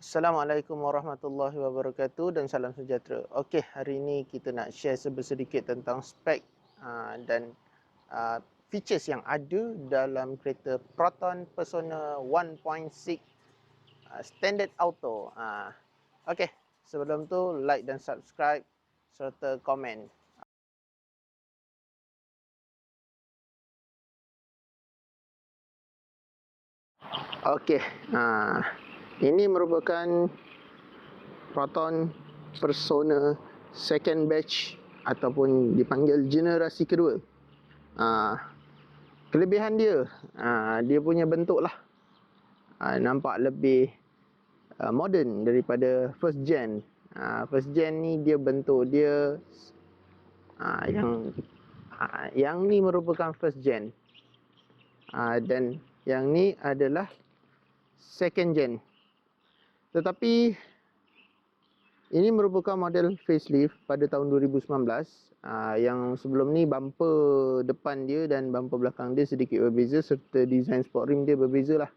Assalamualaikum warahmatullahi wabarakatuh dan salam sejahtera. Okey, hari ini kita nak share sedikit tentang spek dan features yang ada dalam kereta Proton Persona 1.6 Standard Auto. Okey, sebelum tu like dan subscribe serta komen. Okey, ini merupakan Proton Persona second batch ataupun dipanggil generasi kedua. Kelebihan dia, dia punya bentuk lah nampak lebih modern daripada first gen. First gen ni dia bentuk dia yang ni merupakan first gen, dan yang ni adalah second gen. Tetapi ini merupakan model facelift pada tahun 2019. Yang sebelum ni bumper depan dia dan bumper belakang dia sedikit berbeza serta design sport rim dia berbeza lah.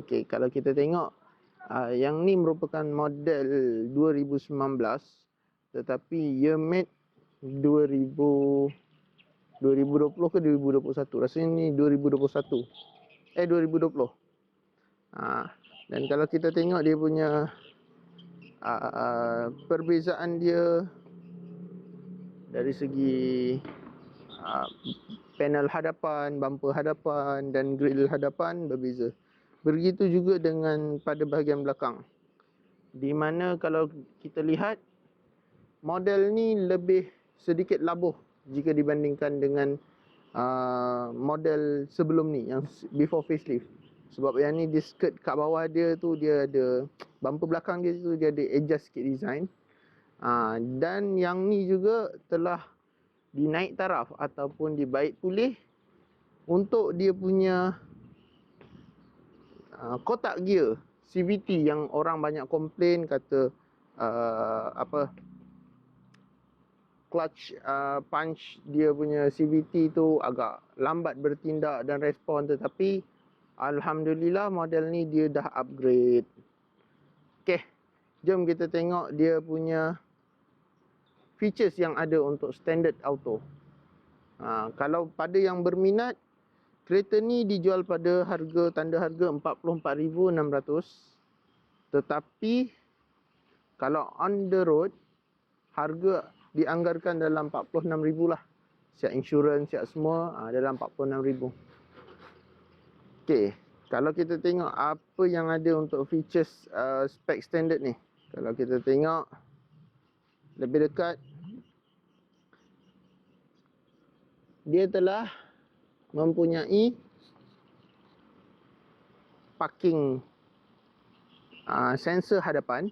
Okay, kalau kita tengok yang ni merupakan model 2019 tetapi year made 2020 ke 2021. Rasanya ni 2021. 2020. Dan kalau kita tengok dia punya perbezaan dia dari segi panel hadapan, bumper hadapan dan grill hadapan berbeza. Begitu juga dengan pada bahagian belakang, di mana kalau kita lihat model ni lebih sedikit labuh jika dibandingkan dengan model sebelum ni yang before facelift. Sebab yang ni dia skirt kat bawah dia tu, dia ada bumper belakang dia tu, dia ada adjust sikit design. Dan yang ni juga telah dinaik taraf ataupun dibaik pulih untuk dia punya kotak gear CVT yang orang banyak komplain kata clutch punch dia punya CVT tu agak lambat bertindak dan respon. Tetapi alhamdulillah model ni dia dah upgrade. Okey, jom kita tengok dia punya features yang ada untuk standard auto. Kalau pada yang berminat, kereta ni dijual pada tanda harga 44,600. Tetapi kalau on the road, harga dianggarkan dalam 46,000 lah. Siap insurans, siap semua, dalam 46,000. Okey, kalau kita tengok apa yang ada untuk features spek standard ni. Kalau kita tengok lebih dekat, dia telah mempunyai parking sensor hadapan.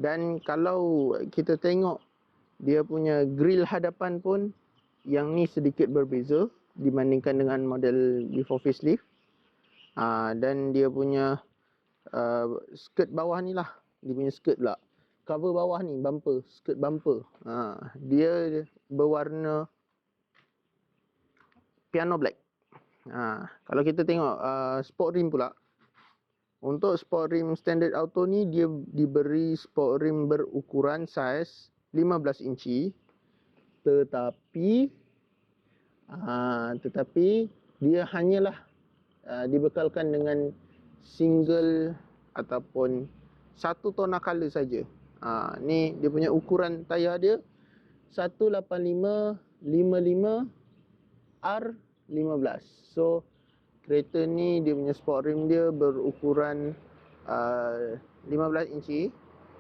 Dan kalau kita tengok dia punya grill hadapan pun, yang ni sedikit berbeza dibandingkan dengan model before facelift. Dan dia punya skirt bawah ni lah, dia punya skirt pula, cover bawah ni, bumper, skirt bumper, dia berwarna piano black. Kalau kita tengok sport rim pula, untuk sport rim standard auto ni dia diberi sport rim berukuran saiz 15 inci. Tetapi dia hanyalah dibekalkan dengan single ataupun satu tona color saja. Ni dia punya ukuran tayar dia 185/55 R15. So kereta ni dia punya sport rim dia berukuran 15 inci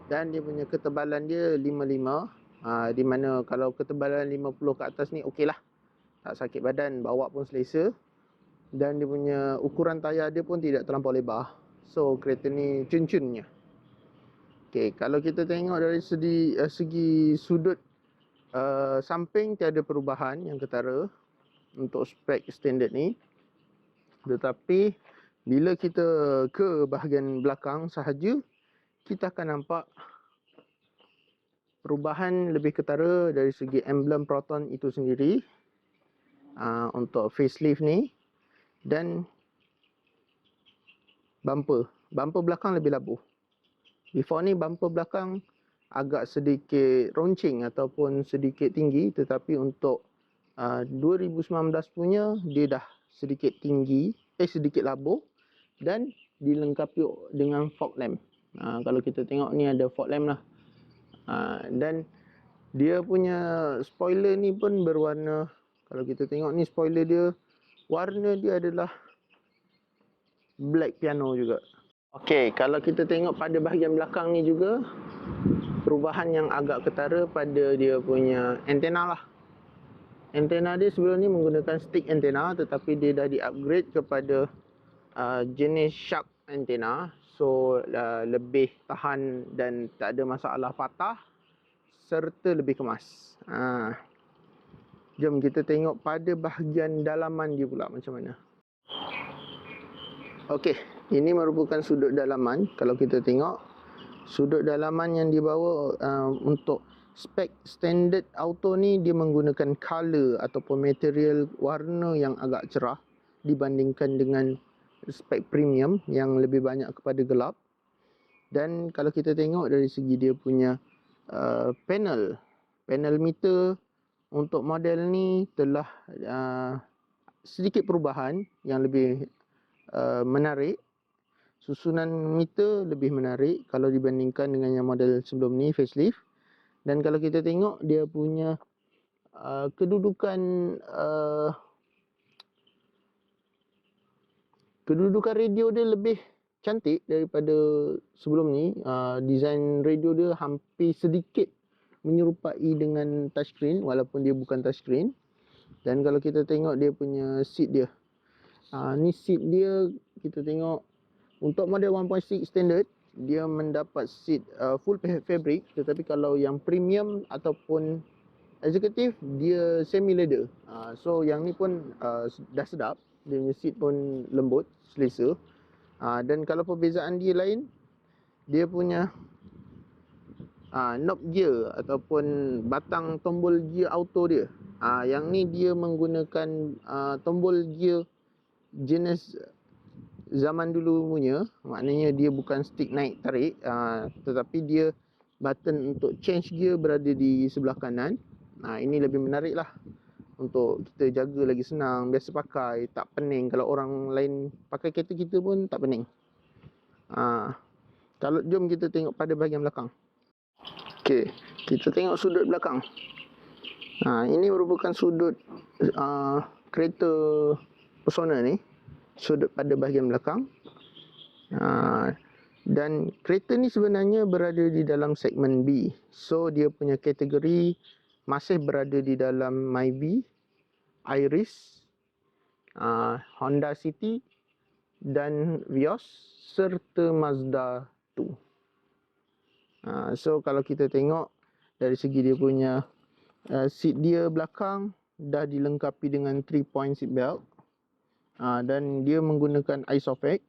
dan dia punya ketebalan dia 55. Di mana kalau ketebalan 50 ke atas ni okey lah, tak sakit badan, bawa pun selesa. Dan dia punya ukuran tayar dia pun tidak terlampau lebar. So kereta ni cun-cunnya. Okey, kalau kita tengok dari segi sudut samping, tiada perubahan yang ketara untuk spek standard ni. Tetapi bila kita ke bahagian belakang sahaja, kita akan nampak perubahan lebih ketara dari segi emblem Proton itu sendiri untuk facelift ni, dan bumper bumper belakang lebih labuh. Before ni bumper belakang agak sedikit runcing ataupun sedikit tinggi, tetapi untuk 2019 punya dia dah sedikit tinggi, sedikit labuh dan dilengkapi dengan fog lamp. Kalau kita tengok ni ada fog lamp lah. Dan dia punya spoiler ni pun berwarna, kalau kita tengok ni spoiler dia, warna dia adalah black piano juga. Okey, kalau kita tengok pada bahagian belakang ni juga, perubahan yang agak ketara pada dia punya antena lah. Antena dia sebelum ni menggunakan stick antena, tetapi dia dah di-upgrade kepada jenis shark antena. So lebih tahan dan tak ada masalah patah serta lebih kemas. Jom kita tengok pada bahagian dalaman dia pula macam mana. Okey, ini merupakan sudut dalaman. Kalau kita tengok sudut dalaman yang dibawa untuk spek standard auto ni, dia menggunakan color ataupun material warna yang agak cerah dibandingkan dengan spek premium yang lebih banyak kepada gelap. Dan kalau kita tengok dari segi dia punya panel meter untuk model ni telah sedikit perubahan yang lebih menarik. Susunan meter lebih menarik kalau dibandingkan dengan yang model sebelum ni, facelift. Dan kalau kita tengok dia punya kedudukan radio dia lebih cantik daripada sebelum ni. Design radio dia hampir sedikit menyerupai dengan touchscreen walaupun dia bukan touchscreen. Dan kalau kita tengok dia punya seat dia, ni seat dia, kita tengok untuk model 1.6 standard dia mendapat seat full fabric, tetapi kalau yang premium ataupun executive dia semi leather. So yang ni pun dah sedap, dia punya seat pun lembut, selesa. Dan kalau perbezaan dia lain, dia punya knob gear ataupun batang tombol gear auto dia, yang ni dia menggunakan tombol gear jenis zaman dulu punya. Maknanya dia bukan stick naik tarik, tetapi dia button untuk change gear berada di sebelah kanan. Ini lebih menarik lah untuk kita jaga lagi senang, biasa pakai, tak pening. Kalau orang lain pakai kereta kita pun tak pening. Kalau jom kita tengok pada bahagian belakang. Okey, kita tengok sudut belakang. Ini merupakan sudut kereta Persona ni, sudut pada bahagian belakang. Dan kereta ni sebenarnya berada di dalam segmen B. So dia punya kategori masih berada di dalam Myvi, Iris, Honda City dan Vios serta Mazda 2. So kalau kita tengok dari segi dia punya seat dia belakang dah dilengkapi dengan 3-point seat belt. Dan dia menggunakan isofix.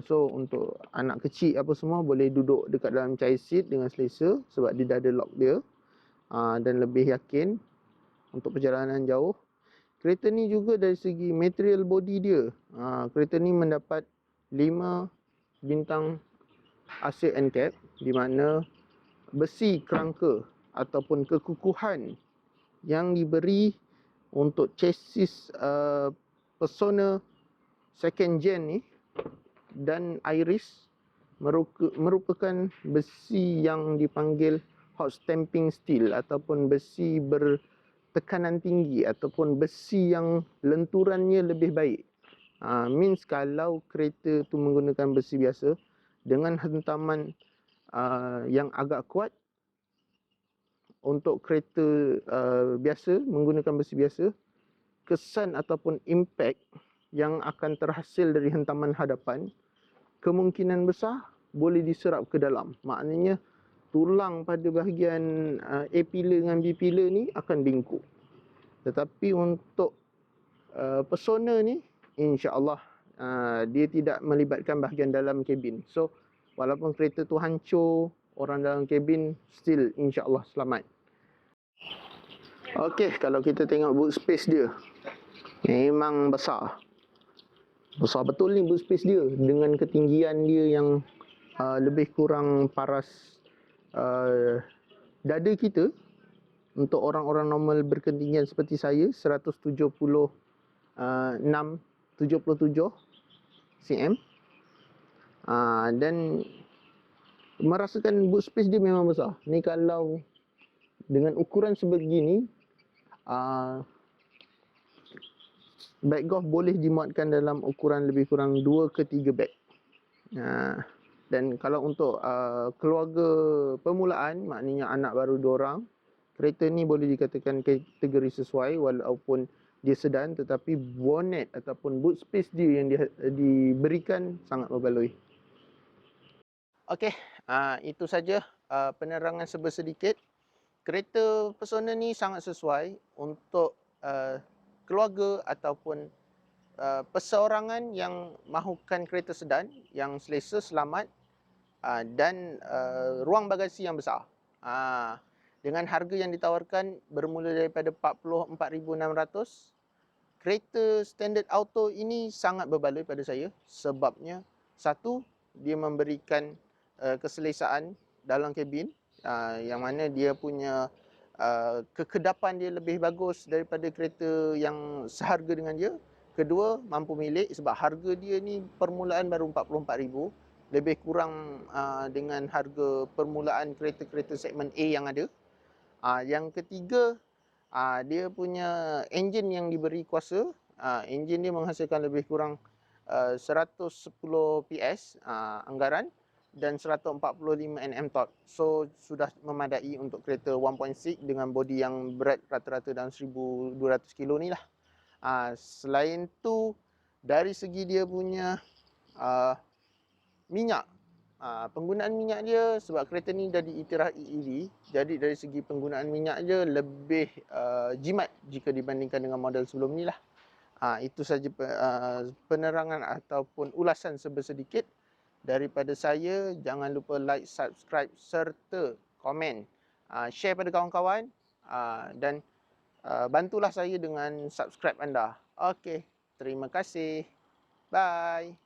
So untuk anak kecil apa semua boleh duduk dekat dalam child seat dengan selesa sebab dia dah ada lock dia. Dan lebih yakin untuk perjalanan jauh. Kereta ni juga dari segi material body dia, kereta ni mendapat 5 bintang AC NCAP, di mana besi kerangka ataupun kekukuhan yang diberi untuk chassis Persona second gen ni dan Iris merupakan besi yang dipanggil hot stamping steel ataupun besi bertekanan tinggi ataupun besi yang lenturannya lebih baik. Means kalau kereta tu menggunakan besi biasa dengan hentaman yang agak kuat, untuk kereta biasa menggunakan besi biasa, kesan ataupun impact yang akan terhasil dari hentaman hadapan kemungkinan besar boleh diserap ke dalam. Maknanya tulang pada bahagian A-pillar dengan B-pillar ni akan bingkuk. Tetapi untuk Persona ni, insya-Allah dia tidak melibatkan bahagian dalam kabin. So walaupun kereta tu hancur, orang dalam kabin still insya-Allah selamat. Okey, kalau kita tengok boot space dia memang besar. Besar betul ni boot space dia dengan ketinggian dia yang lebih kurang paras dada kita. Untuk orang-orang normal berketinggian seperti saya 176 77 cm. Dan merasakan boot space dia memang besar. Ni kalau dengan ukuran sebegini, bag golf boleh dimuatkan dalam ukuran lebih kurang 2 ke 3 bag. Dan kalau untuk keluarga permulaan, maknanya anak baru 2 orang, kereta ni boleh dikatakan kategori sesuai walaupun dia sedan, tetapi bonnet ataupun boot space dia yang diberikan sangat berbaloi. Okey, itu saja penerangan sedikit. Kereta Persona ni sangat sesuai untuk keluarga ataupun perseorangan yang mahukan kereta sedan yang selesa, selamat dan ruang bagasi yang besar. Dengan harga yang ditawarkan bermula daripada 44,600, kereta standard auto ini sangat berbaloi pada saya sebabnya satu, dia memberikan keselesaan dalam kabin, yang mana dia punya kekedapan dia lebih bagus daripada kereta yang seharga dengan dia. Kedua, mampu milik sebab harga dia ni permulaan baru 44,000, lebih kurang dengan harga permulaan kereta-kereta segmen A yang ada. Yang ketiga, dia punya enjin yang diberi kuasa. Enjin dia menghasilkan lebih kurang 110 PS anggaran dan 145 Nm torque. So sudah memadai untuk kereta 1.6 dengan bodi yang berat rata-rata dalam 1200 kilo ni lah. Selain tu, dari segi dia punya minyak, penggunaan minyak dia, sebab kereta ni dah diiktiraf EEV, jadi dari segi penggunaan minyak dia lebih jimat jika dibandingkan dengan model sebelum ni lah. Itu saja penerangan ataupun ulasan sedikit daripada saya. Jangan lupa like, subscribe serta komen, share pada kawan-kawan, dan bantulah saya dengan subscribe anda. Okey, terima kasih. Bye.